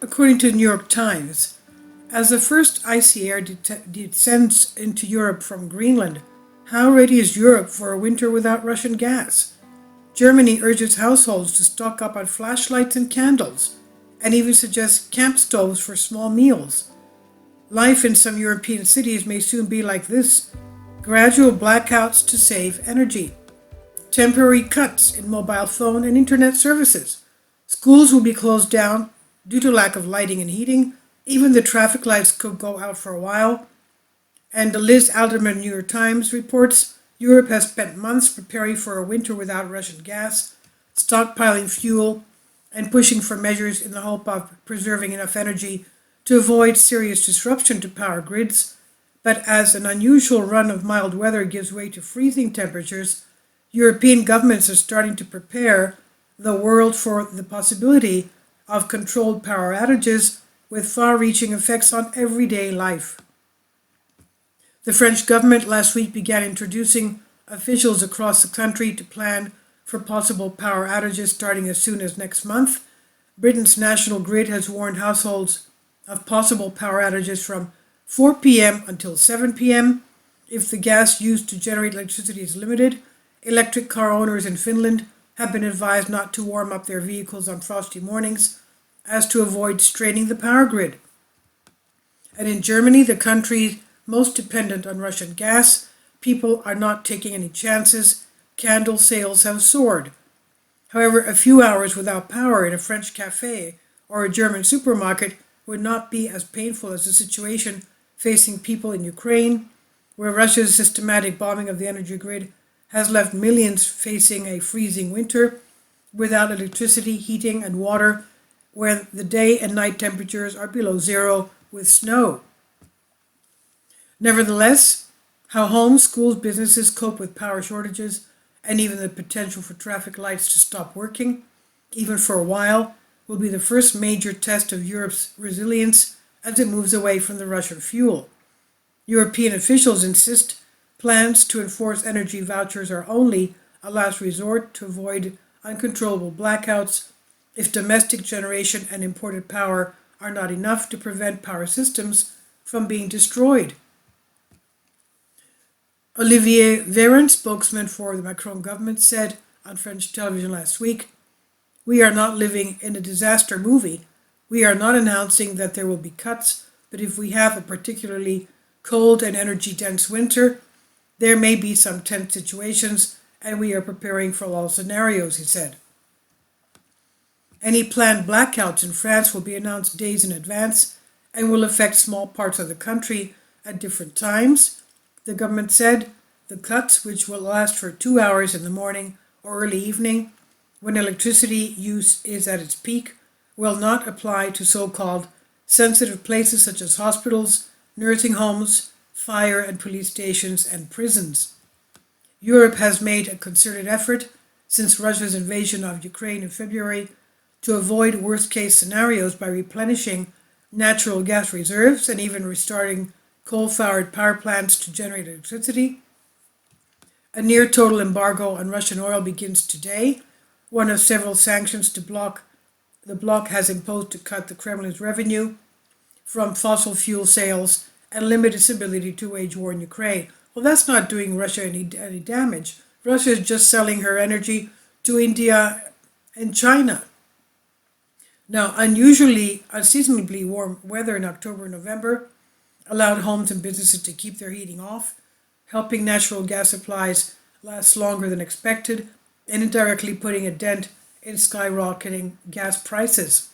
according to the New York Times. As the first ICY descends into Europe from Greenland, how ready is Europe for a winter without Russian gas? Germany urges households to stock up on flashlights and candles, and even suggests camp stoves for small meals. Life in some European cities may soon be like this: gradual blackouts to save energy, temporary cuts in mobile phone and internet services. Schools will be closed down due to lack of lighting and heating. Even the traffic lights could go out for a while. And Liz Alderman, New York Times, reports Europe has spent months preparing for a winter without Russian gas, stockpiling fuel, and pushing for measures in the hope of preserving enough energy to avoid serious disruption to power grids. But as an unusual run of mild weather gives way to freezing temperatures, European governments are starting to prepare the world for the possibility of controlled power outages with far-reaching effects on everyday life. The French government last week began introducing officials across the country to plan for possible power outages starting as soon as next month. Britain's national grid has warned households of possible power outages from 4 p.m. until 7 p.m. if the gas used to generate electricity is limited. Electric car owners in Finland have been advised not to warm up their vehicles on frosty mornings as to avoid straining the power grid. And in Germany, the country most dependent on Russian gas, people are not taking any chances. Candle sales have soared. However, a few hours without power in a French cafe or a German supermarket would not be as painful as the situation facing people in Ukraine, where Russia's systematic bombing of the energy grid has left millions facing a freezing winter without electricity, heating, and water, when the day and night temperatures are below zero with snow. Nevertheless, how homes, schools, businesses cope with power shortages and even the potential for traffic lights to stop working, even for a while, will be the first major test of Europe's resilience as it moves away from the Russian fuel. European officials insist plans to enforce energy vouchers are only a last resort to avoid uncontrollable blackouts if domestic generation and imported power are not enough to prevent power systems from being destroyed. Olivier Véran, spokesman for the Macron government, said on French television last week, "We are not living in a disaster movie. We are not announcing that there will be cuts, but if we have a particularly cold and energy-dense winter, there may be some tense situations, and we are preparing for all scenarios," he said. Any planned blackouts in France will be announced days in advance and will affect small parts of the country at different times. The government said the cuts, which will last for 2 hours in the morning or early evening, when electricity use is at its peak, will not apply to so-called sensitive places such as hospitals, nursing homes, fire and police stations, and prisons. Europe has made a concerted effort since Russia's invasion of Ukraine in February to avoid worst-case scenarios by replenishing natural gas reserves and even restarting coal-fired power plants to generate electricity. A near-total embargo on Russian oil begins today, one of several sanctions the bloc has imposed to cut the Kremlin's revenue from fossil fuel sales and limit its ability to wage war in Ukraine. Well, that's not doing Russia any damage. Russia is just selling her energy to India and China. Now, unseasonably warm weather in October and November allowed homes and businesses to keep their heating off, helping natural gas supplies last longer than expected, and indirectly putting a dent in skyrocketing gas prices.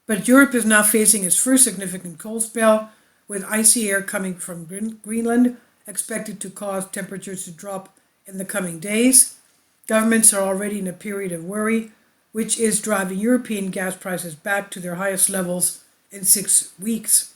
But Europe is now facing its first significant cold spell, with icy air coming from Greenland expected to cause temperatures to drop in the coming days. Governments are already in a period of worry, which is driving European gas prices back to their highest levels in 6 weeks.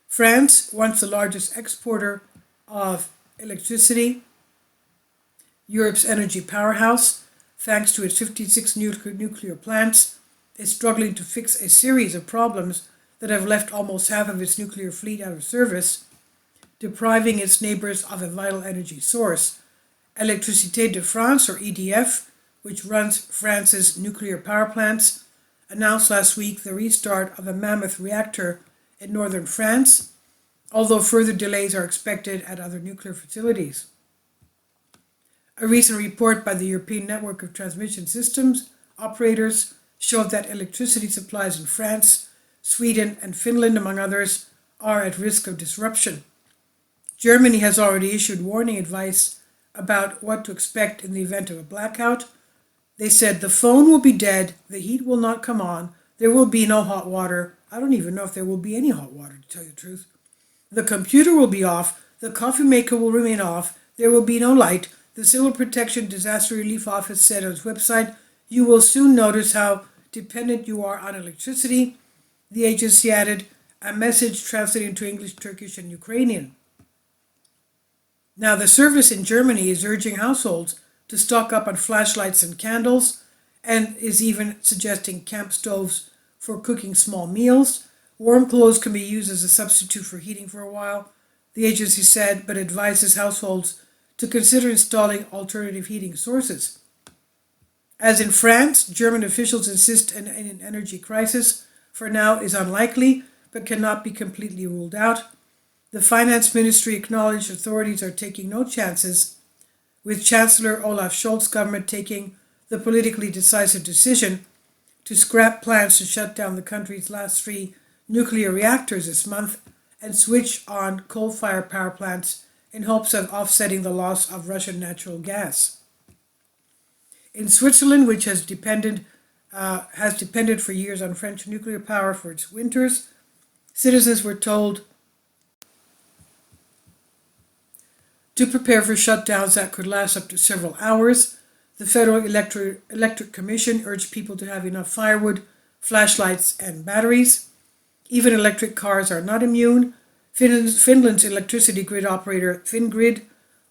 France, once the largest exporter of electricity, Europe's energy powerhouse, thanks to its 56 nuclear plants, is struggling to fix a series of problems that have left almost half of its nuclear fleet out of service, depriving its neighbors of a vital energy source. Électricité de France, or EDF, which runs France's nuclear power plants, announced last week the restart of a mammoth reactor in northern France, although further delays are expected at other nuclear facilities. A recent report by the European Network of Transmission Systems operators showed that electricity supplies in France, Sweden, and Finland, among others, are at risk of disruption. Germany has already issued warning advice about what to expect in the event of a blackout. They said the phone will be dead, the heat will not come on, there will be no hot water. I don't even know if there will be any hot water, to tell you the truth. The computer will be off, the coffee maker will remain off, there will be no light. The Civil Protection Disaster Relief Office said on its website, "You will soon notice how dependent you are on electricity." The agency added, a message translated into English, Turkish, and Ukrainian. Now, the service in Germany is urging households to stock up on flashlights and candles, and is even suggesting camp stoves for cooking small meals. Warm clothes can be used as a substitute for heating for a while, the agency said, but advises households to consider installing alternative heating sources. As in France, German officials insist an energy crisis for now is unlikely, but cannot be completely ruled out. The finance ministry acknowledged authorities are taking no chances, with Chancellor Olaf Scholz's government taking the politically decisive decision to scrap plans to shut down the country's last 3 nuclear reactors this month and switch on coal-fired power plants in hopes of offsetting the loss of Russian natural gas. In Switzerland, which has depended for years on French nuclear power for its winters, citizens were told to prepare for shutdowns that could last up to several hours. The Federal Electric Commission urged people to have enough firewood, flashlights, and batteries. Even electric cars are not immune. Finland's electricity grid operator, Fingrid,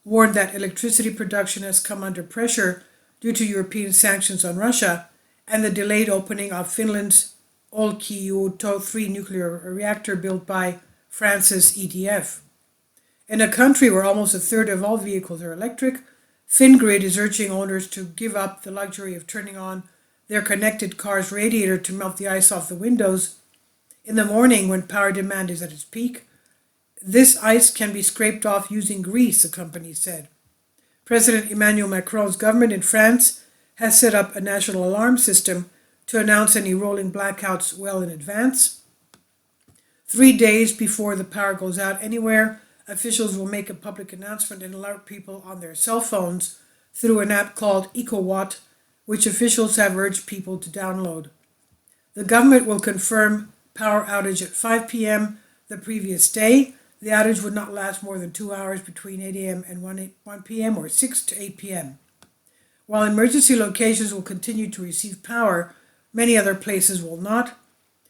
warned that electricity production has come under pressure due to European sanctions on Russia and the delayed opening of Finland's Olkiluoto 3 nuclear reactor built by France's EDF. In a country where almost a third of all vehicles are electric, Fingrid is urging owners to give up the luxury of turning on their connected car's radiator to melt the ice off the windows in the morning when power demand is at its peak. This ice can be scraped off using grease, the company said. President Emmanuel Macron's government in France has set up a national alarm system to announce any rolling blackouts well in advance. 3 days before the power goes out anywhere, officials will make a public announcement and alert people on their cell phones through an app called EcoWatt, which officials have urged people to download. The government will confirm power outage at 5 p.m. the previous day. The outage would not last more than 2 hours between 8 a.m. and 1 p.m. or 6 to 8 p.m. While emergency locations will continue to receive power, many other places will not.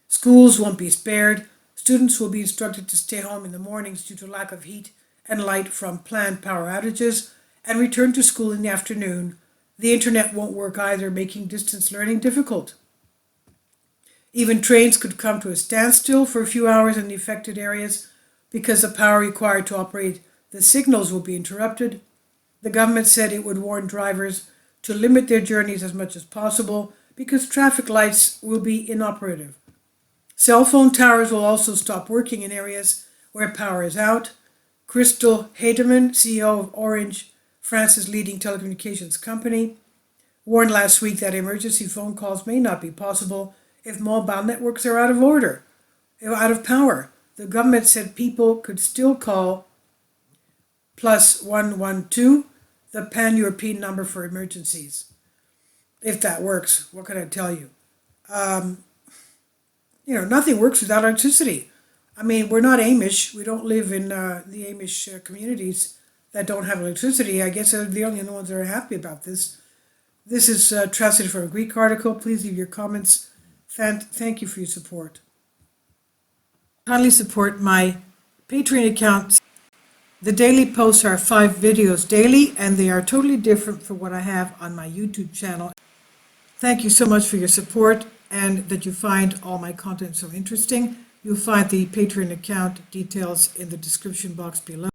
Schools won't be spared. Students will be instructed to stay home in the mornings due to lack of heat and light from planned power outages and return to school in the afternoon. The internet won't work either, making distance learning difficult. Even trains could come to a standstill for a few hours in the affected areas because the power required to operate the signals will be interrupted. The government said it would warn drivers to limit their journeys as much as possible because traffic lights will be inoperative. Cell phone towers will also stop working in areas where power is out. Crystal Heidemann, CEO of Orange, France's leading telecommunications company, warned last week that emergency phone calls may not be possible if mobile networks are out of power. The government said people could still call +112, the pan-European number for emergencies. If that works, what can I tell you? Nothing works without electricity. I mean, we're not Amish. We don't live in the Amish communities that don't have electricity. I guess they're the only ones that are happy about this. This is translated from a Greek article. Please leave your comments. Thank you for your support. Kindly support my Patreon account. The daily posts are 5 videos daily, and they are totally different from what I have on my YouTube channel. Thank you so much for your support and that you find all my content so interesting. You'll find the Patreon account details in the description box below.